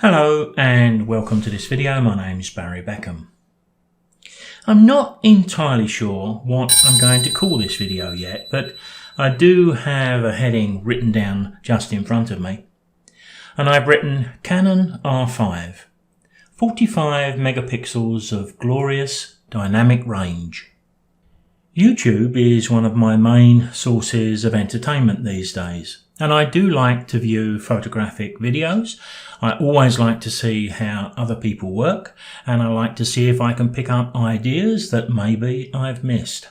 Hello and welcome to this video. My name is Barry Beckham. I'm not entirely sure what I'm going to call this video yet, but I do have a heading written down just in front of me. And I've written Canon R5, 45 megapixels of glorious dynamic range. YouTube is one of my main sources of entertainment these days, and I do like to view photographic videos. I always like to see how other people work, and I like to see if I can pick up ideas that maybe I've missed.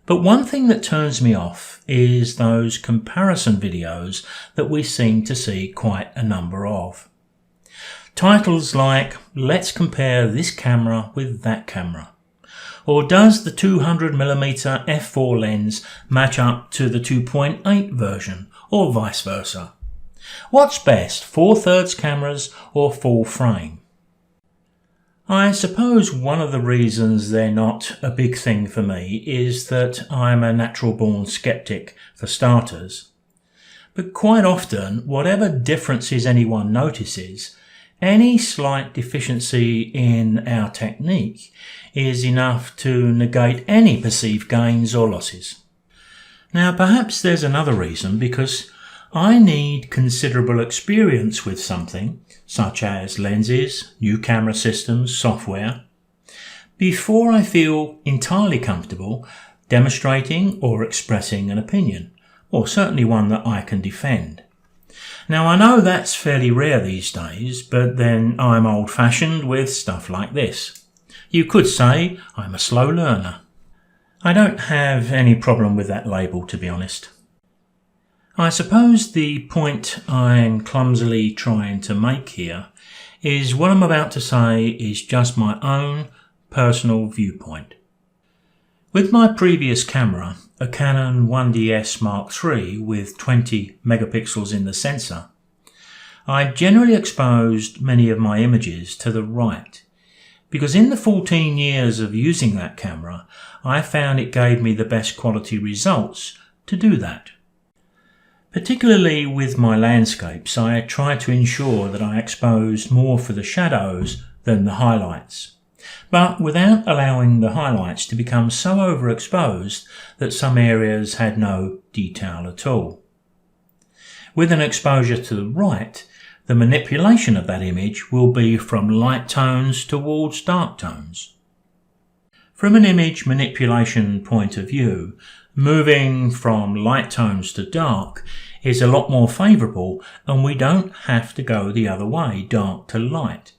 But one thing that turns me off is those comparison videos that we seem to see quite a number of. Titles like, "Let's compare this camera with that camera," or "Does the 200mm f4 lens match up to the 2.8 version?" or vice versa. What's best, 4/3 cameras or full frame? I suppose one of the reasons they're not a big thing for me is that I'm a natural-born skeptic for starters. But quite often, whatever differences anyone notices, any slight deficiency in our technique is enough to negate any perceived gains or losses. Now, perhaps there's another reason, because I need considerable experience with something, such as lenses, new camera systems, software, before I feel entirely comfortable demonstrating or expressing an opinion, or certainly one that I can defend. Now, I know that's fairly rare these days, but then I'm old-fashioned with stuff like this. You could say I'm a slow learner. I don't have any problem with that label, to be honest. I suppose the point I'm clumsily trying to make here is what I'm about to say is just my own personal viewpoint. With my previous camera, a Canon 1DS Mark III with 20 megapixels in the sensor, I generally exposed many of my images to the right, because in the 14 years of using that camera, I found it gave me the best quality results to do that. Particularly with my landscapes, I tried to ensure that I exposed more for the shadows than the highlights, but without allowing the highlights to become so overexposed that some areas had no detail at all. With an exposure to the right, the manipulation of that image will be from light tones towards dark tones. From an image manipulation point of view, moving from light tones to dark is a lot more favourable, and we don't have to go the other way, dark to light,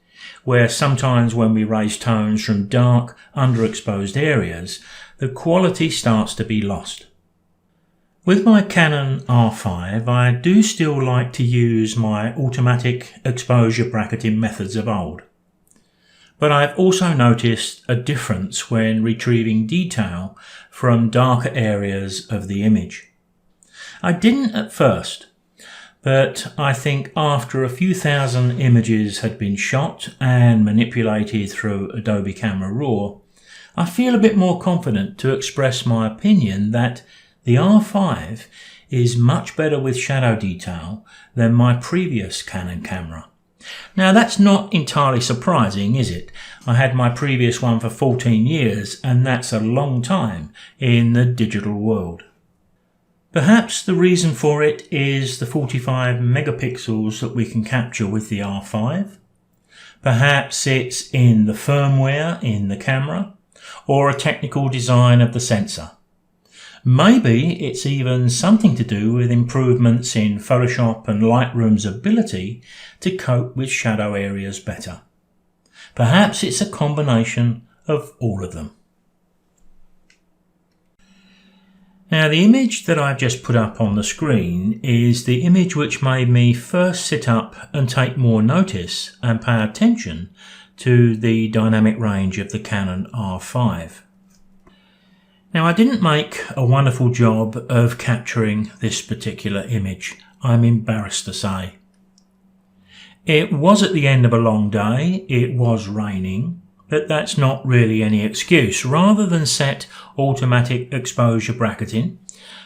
where sometimes when we raise tones from dark, underexposed areas, the quality starts to be lost. With my Canon R5, I do still like to use my automatic exposure bracketing methods of old. But I've also noticed a difference when retrieving detail from darker areas of the image. I didn't at first, but I think after a few thousand images had been shot and manipulated through Adobe Camera Raw, I feel a bit more confident to express my opinion that the R5 is much better with shadow detail than my previous Canon camera. Now, that's not entirely surprising, is it? I had my previous one for 14 years, and that's a long time in the digital world. Perhaps the reason for it is the 45 megapixels that we can capture with the R5. Perhaps it's in the firmware in the camera, or a technical design of the sensor. Maybe it's even something to do with improvements in Photoshop and Lightroom's ability to cope with shadow areas better. Perhaps it's a combination of all of them. Now, the image that I've just put up on the screen is the image which made me first sit up and take more notice and pay attention to the dynamic range of the Canon R5. Now, I didn't make a wonderful job of capturing this particular image, I'm embarrassed to say. It was at the end of a long day, it was raining, but that's not really any excuse. Rather than set automatic exposure bracketing,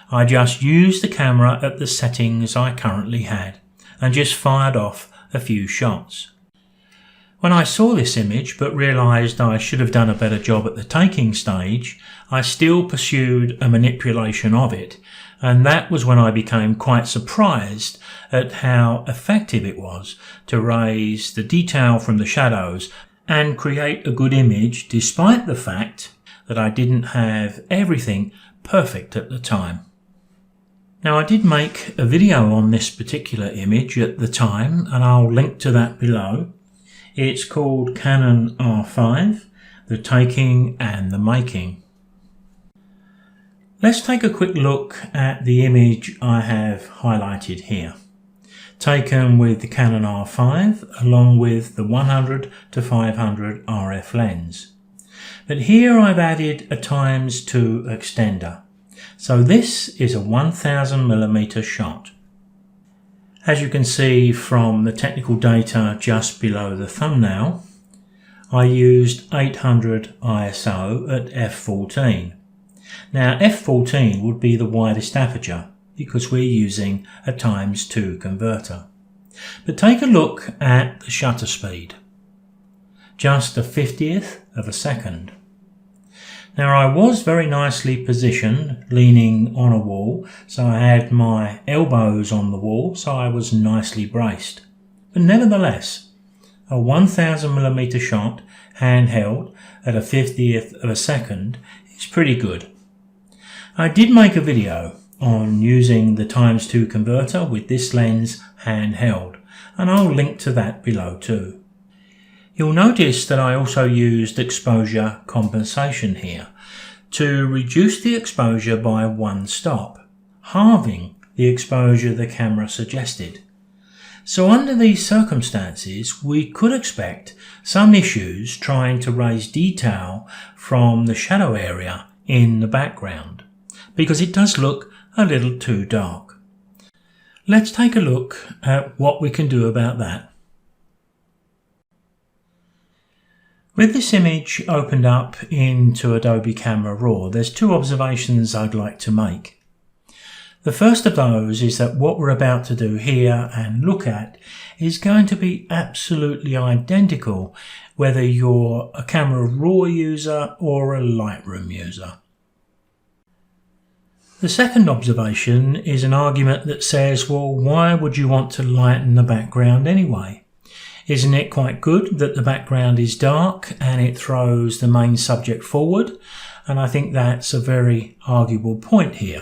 I just used the camera at the settings I currently had and just fired off a few shots. When I saw this image but realised I should have done a better job at the taking stage, I still pursued a manipulation of it, and that was when I became quite surprised at how effective it was to raise the detail from the shadows and create a good image despite the fact that I didn't have everything perfect at the time. Now, I did make a video on this particular image at the time, and I'll link to that below. It's called Canon R5, the taking and the making. Let's take a quick look at the image I have highlighted here, taken with the Canon R5 along with the 100 to 500 RF lens. But here I've added a ×2 extender. So this is a 1000mm shot. As you can see from the technical data just below the thumbnail, I used 800 ISO at f14. Now f14 would be the widest aperture because we're using a ×2 converter. But take a look at the shutter speed. Just a 50th of a second. Now I was very nicely positioned, leaning on a wall, so I had my elbows on the wall, so I was nicely braced. But nevertheless, a 1000mm shot, handheld, at a 50th of a second is pretty good. I did make a video on using the ×2 converter with this lens handheld, and I'll link to that below too. You'll notice that I also used exposure compensation here to reduce the exposure by 1 stop, halving the exposure the camera suggested. So under these circumstances, we could expect some issues trying to raise detail from the shadow area in the background, because it does look a little too dark. Let's take a look at what we can do about that. With this image opened up into Adobe Camera Raw, there's 2 observations I'd like to make. The first of those is that what we're about to do here and look at is going to be absolutely identical whether you're a Camera Raw user or a Lightroom user. The second observation is an argument that says, well, why would you want to lighten the background anyway? Isn't it quite good that the background is dark and it throws the main subject forward? And I think that's a very arguable point here.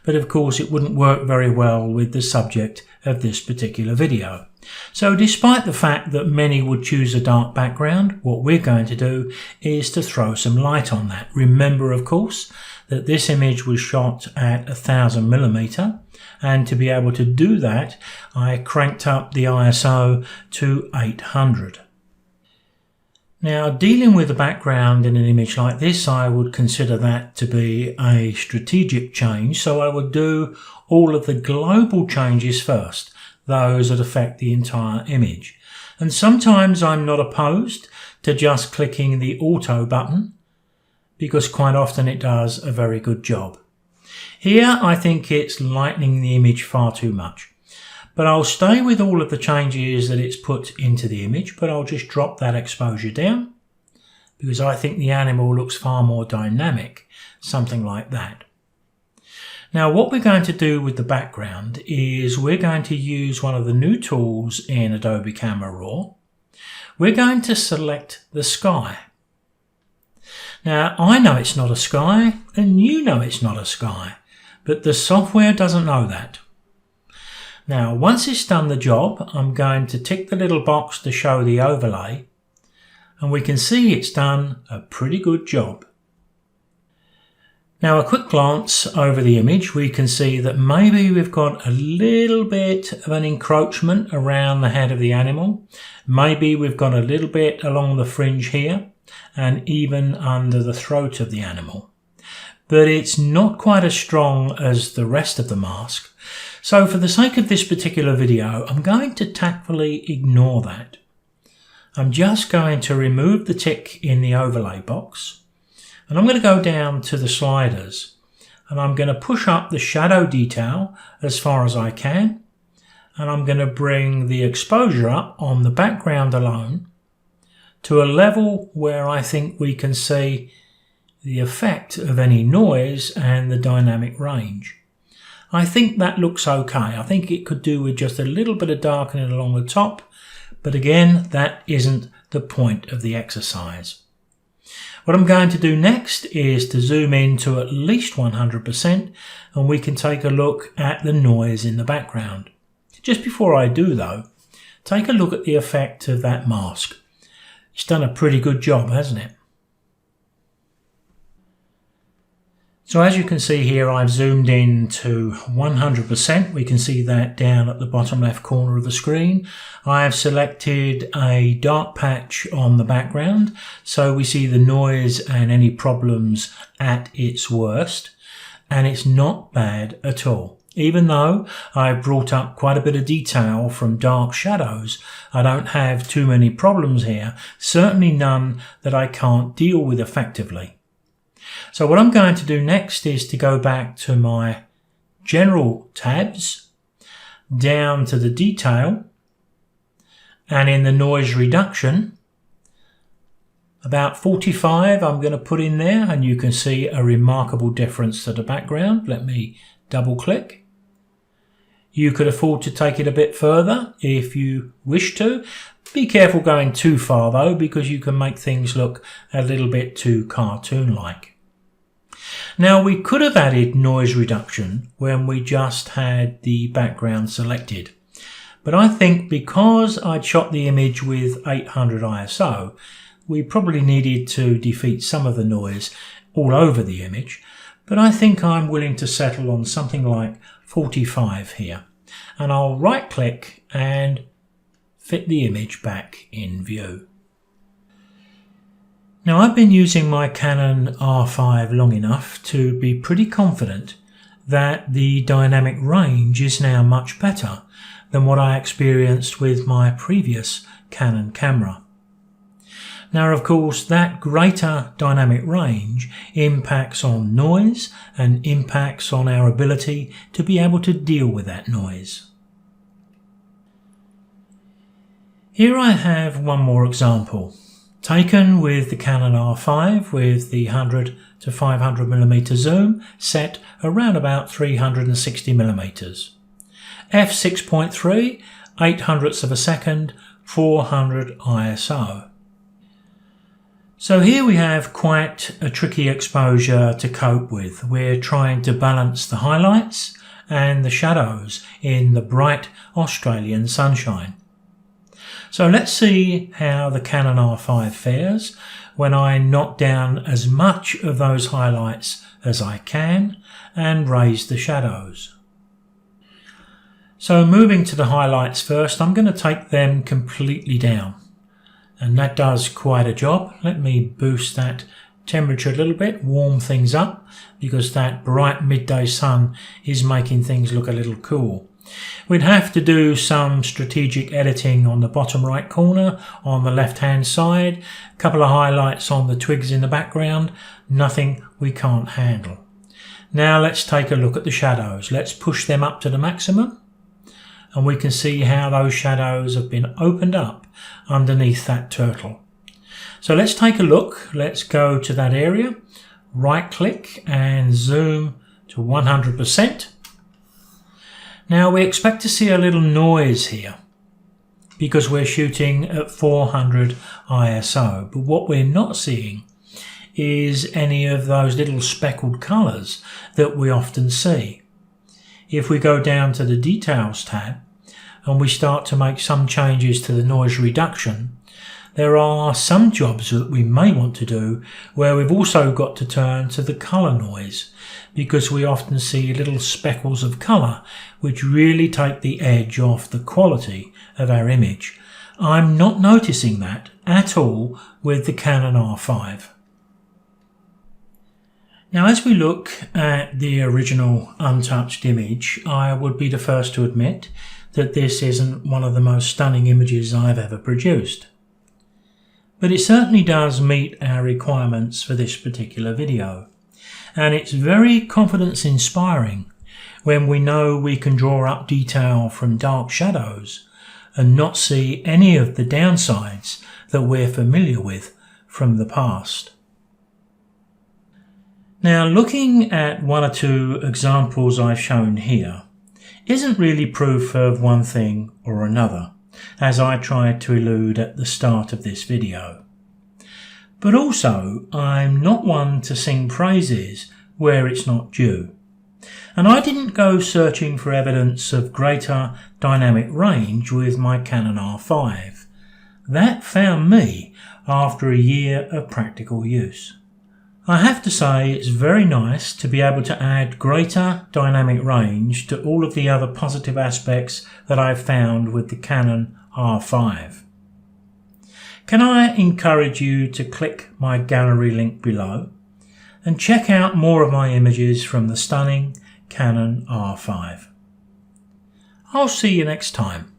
But of course it wouldn't work very well with the subject of this particular video. So despite the fact that many would choose a dark background, what we're going to do is to throw some light on that. Remember, of course, that this image was shot at 1000mm, and to be able to do that, I cranked up the ISO to 800. Now, dealing with the background in an image like this, I would consider that to be a strategic change, so I would do all of the global changes first, those that affect the entire image. And sometimes I'm not opposed to just clicking the auto button, because quite often it does a very good job. Here I think it's lightening the image far too much, but I'll stay with all of the changes that it's put into the image, but I'll just drop that exposure down because I think the animal looks far more dynamic, something like that. Now what we're going to do with the background is we're going to use one of the new tools in Adobe Camera Raw. We're going to select the sky. Now, I know it's not a sky, and you know it's not a sky, but the software doesn't know that. Now, once it's done the job, I'm going to tick the little box to show the overlay, and we can see it's done a pretty good job. Now, a quick glance over the image, we can see that maybe we've got a little bit of an encroachment around the head of the animal. Maybe we've got a little bit along the fringe here, and even under the throat of the animal. But it's not quite as strong as the rest of the mask. So for the sake of this particular video, I'm going to tactfully ignore that. I'm just going to remove the tick in the overlay box, and I'm going to go down to the sliders, and I'm going to push up the shadow detail as far as I can, and I'm going to bring the exposure up on the background alone to a level where I think we can see the effect of any noise and the dynamic range. I think that looks okay. I think it could do with just a little bit of darkening along the top, but again, that isn't the point of the exercise. What I'm going to do next is to zoom in to at least 100%, and we can take a look at the noise in the background. Just before I do though, take a look at the effect of that mask. It's done a pretty good job, hasn't it? So as you can see here, I've zoomed in to 100%. We can see that down at the bottom left corner of the screen. I have selected a dark patch on the background, so we see the noise and any problems at its worst. And it's not bad at all. Even though I've brought up quite a bit of detail from dark shadows, I don't have too many problems here, certainly none that I can't deal with effectively. So what I'm going to do next is to go back to my general tabs, down to the detail, and in the noise reduction, about 45 I'm going to put in there, and you can see a remarkable difference to the background. Let me double click. You could afford to take it a bit further if you wish to. Be careful going too far though, because you can make things look a little bit too cartoon-like. Now we could have added noise reduction when we just had the background selected, but I think because I'd shot the image with 800 ISO, we probably needed to defeat some of the noise all over the image, but I think I'm willing to settle on something like 45 here, and I'll right click and fit the image back in view. Now I've been using my Canon R5 long enough to be pretty confident that the dynamic range is now much better than what I experienced with my previous Canon camera. Now of course that greater dynamic range impacts on noise and impacts on our ability to be able to deal with that noise. Here I have one more example, taken with the Canon R5 with the 100 to 500mm zoom set around about 360mm. f6.3, 800ths of a second, 400 ISO. So here we have quite a tricky exposure to cope with. We're trying to balance the highlights and the shadows in the bright Australian sunshine. So let's see how the Canon R5 fares when I knock down as much of those highlights as I can and raise the shadows. So moving to the highlights first, I'm going to take them completely down. And that does quite a job. Let me boost that temperature a little bit, warm things up, because that bright midday sun is making things look a little cool. We'd have to do some strategic editing on the bottom right corner, on the left hand side, a couple of highlights on the twigs in the background, nothing we can't handle. Now let's take a look at the shadows. Let's push them up to the maximum, and we can see how those shadows have been opened up underneath that turtle. So let's take a look. Let's go to that area, right click and zoom to 100%. Now we expect to see a little noise here because we're shooting at 400 ISO, but what we're not seeing is any of those little speckled colours that we often see. If we go down to the Details tab and we start to make some changes to the noise reduction, there are some jobs that we may want to do where we've also got to turn to the colour noise, because we often see little speckles of colour which really take the edge off the quality of our image. I'm not noticing that at all with the Canon R5. Now as we look at the original untouched image, I would be the first to admit that this isn't one of the most stunning images I've ever produced. But it certainly does meet our requirements for this particular video. And it's very confidence inspiring when we know we can draw up detail from dark shadows and not see any of the downsides that we're familiar with from the past. Now, looking at one or two examples I've shown here isn't really proof of one thing or another, as I tried to allude at the start of this video. But also, I'm not one to sing praises where it's not due. And I didn't go searching for evidence of greater dynamic range with my Canon R5. That found me after a year of practical use. I have to say it's very nice to be able to add greater dynamic range to all of the other positive aspects that I've found with the Canon R5. Can I encourage you to click my gallery link below and check out more of my images from the stunning Canon R5. I'll see you next time.